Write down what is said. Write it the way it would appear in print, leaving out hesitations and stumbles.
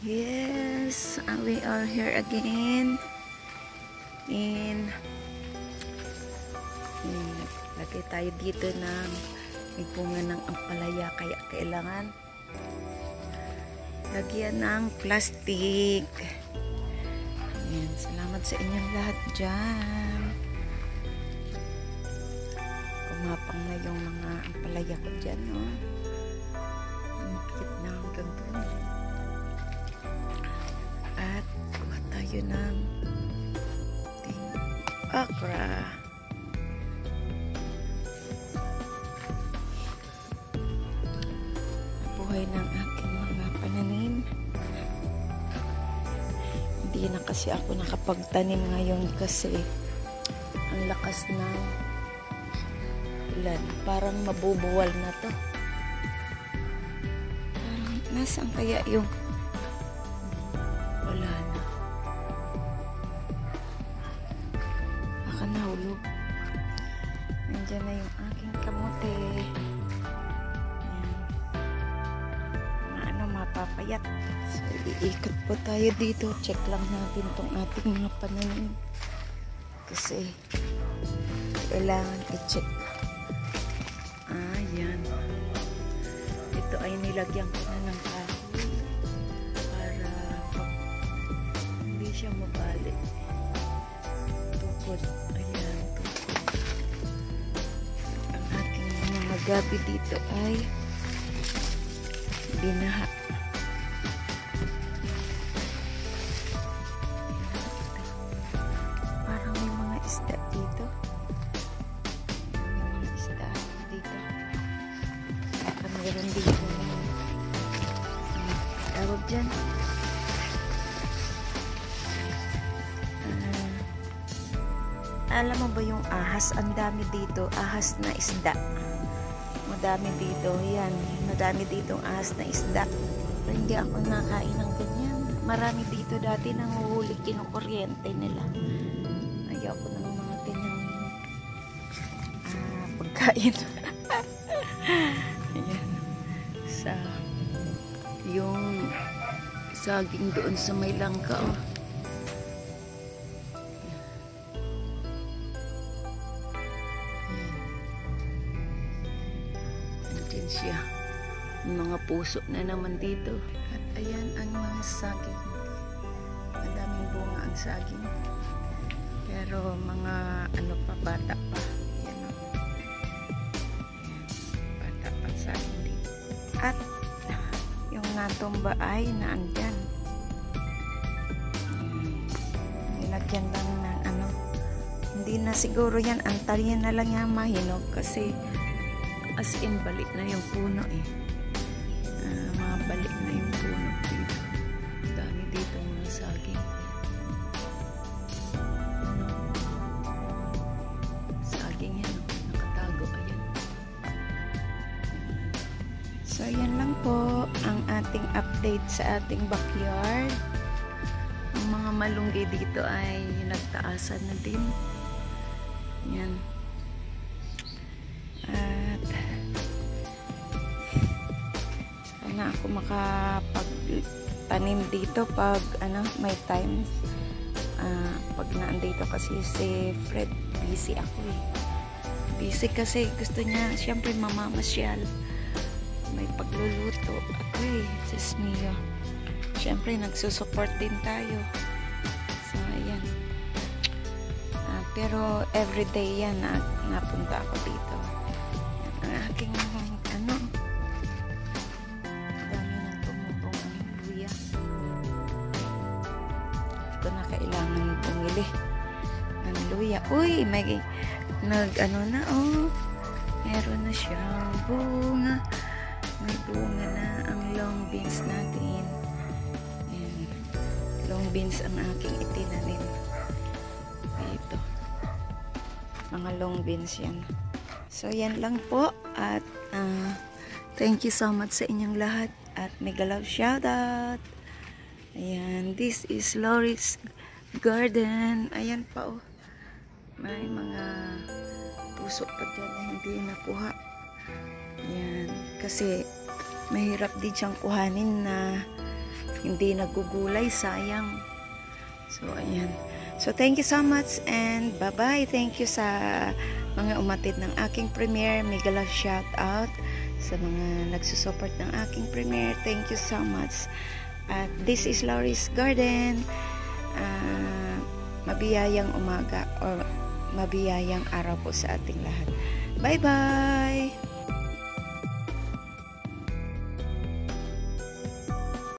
Yes, we are here again. Lagay tayo dito ng may bunga ng ampalaya, kaya kailangan lagyan ng plastic. Ayan, salamat sa inyong lahat dyan. Kumapang na yung mga ampalaya ko dyan, no? Makit na hanggang doon. At kuha tayo ng okra. Buhay ng aking mga pananim. Hindi na kasi ako nakapagtanim ngayon kasi ang lakas ng ulan. Parang mabubuwal na to. Parang nasaan kaya yung wala na. Baka nahulog. Nandiyan na yung aking kamote. Mapapayat. So, iikot po tayo dito. Check lang natin tong ating mga pananim. Kasi, kailangan i-check. Ayan. Ito ay nilagyan ko na ng kahoy para hindi siya mabali. Tukod. Ayan, tukod. Ang ating mga gabi dito ay binaha. Parang may mga isda dito. May mga isda dito. Saka mayroon dito. Tawag dyan. Alam mo ba yung ahas? Ang dami dito. Ahas na isda. Madami dito. Yan. Madami ditong ahas na isda. Pero hindi ako nakain ng ganyan. Marami dito dati nanguhuli, kinukuryente nila. Ayaw ko ng mga ganyang pagkain. Ayan. Sa yung saging doon sa may langka. Oh. Ayan siya. Mga puso na naman dito. At ayan ang mga saging. Madaming bunga ang saging. Pero mga ano pa, bata pa. Ayan o. Bata pa saging dito. At yung natumba ay naandyan. Nilagyan lang ng ano. Hindi na siguro yan. Antalyan na lang yan mahinog kasi as in balik na yung puno eh. Mga balik na yung puno dito. Dami dito mga saging. Saging yan. Nakatago. Ayan. So yan lang po ang ating update sa ating backyard. Ang mga malunggay dito ay nagtaasan na din. Yan. Na ako makapagtanim dito pag ano may time pag naandito kasi si Fred busy ako eh. Busy kasi gusto niya siyempre mamamasyal, may pagluluto ako eh. Diyos mio, siyempre nagsusupport din tayo. So ayan, pero everyday yan napunta ako dito. Ang aking ano, na kailangan bumili ng luya. Uy, may nag-ano na, oh. Meron na siyang bunga. May bunga na ang long beans natin. Ayan. Long beans ang aking itinanim. Dito. Mga long beans yan. So, yan lang po. At, thank you so much sa inyong lahat. At mega love shoutout. Ayan, this is Lori's garden. Ayan pa oh. May mga puso pa dyan na hindi nakuha. Yan. Kasi mahirap din siyang kuhanin na hindi nagugulay. Sayang. So, ayan. So, thank you so much and bye-bye. Thank you sa mga umatid ng aking premiere. Mega love shout out sa mga nagsusupport ng aking premiere. Thank you so much. At this is Laurie's Garden. Mabiyayang umaga or mabiyayang araw po sa ating lahat. Bye-bye!